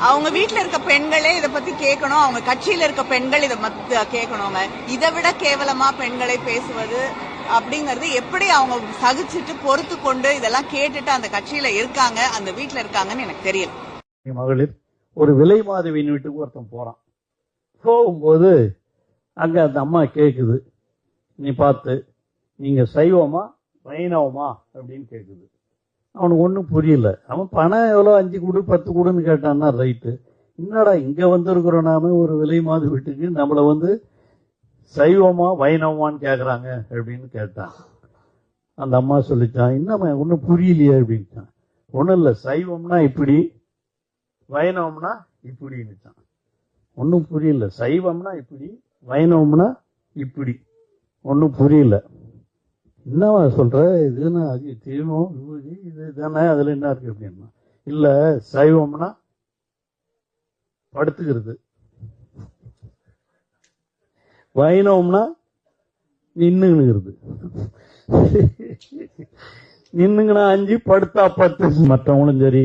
அவங்க வீட்டுல இருக்க பெண்களே இத பத்தி கேட்கணும், அவங்க கட்சியில இருக்க பெண்கள் இதை கேட்கணுங்க. இதை விட கேவலமா பெண்களை பேசுவது அப்படிங்கறது எப்படி அவங்க சகிச்சுட்டு பொறுத்து கொண்டு இதெல்லாம் கேட்டுட்டு அந்த கட்சியில இருக்காங்க, அந்த வீட்டுல இருக்காங்கன்னு எனக்கு தெரியல. மகளிர் ஒரு விலை மாதவியின் வீட்டுக்கு ஒருத்தன் போறான். போகும்போது அங்க அந்த அம்மா கேக்குது, நீ பார்த்து நீங்க சைவமா வைணவமா அப்படின்னு கேக்குது. அவனுக்கு ஒன்றும் புரியல. அவன் பணம் எவ்வளோ 5 கொடு 10 கொடுன்னு கேட்டான்னா ரைட்டு. என்னடா இங்க வந்திருக்கிறோம் நாம ஒரு விலை மாத வீட்டுக்கு, நம்மள சைவமா வைணவமான்னு கேக்குறாங்க அப்படின்னு கேட்டான். அந்த அம்மா சொல்லிச்சான், என்னம்மா ஒன்னும் புரியலையே அப்படின்ட்டான். ஒன்னும் இல்ல, சைவம்னா இப்படி வைணவம்னா இப்படின்னுச்சான். ஒன்னும் புரியல. சைவம்னா இப்படி வைணவம்னா இப்படி, ஒன்னும் புரியல. என்னவா சொல்ற, இதுன்னா அது தீர்மம் விபூதி இது தானே, அதுல என்ன இருக்கு அப்படின்னா, இல்ல சைவம்னா படுத்துக்கிறது, வைணவம்னா நின்னுங்கிறது. நின்னுங்கன்னா 5 படுத்தா 10. மற்றவங்களும் சரி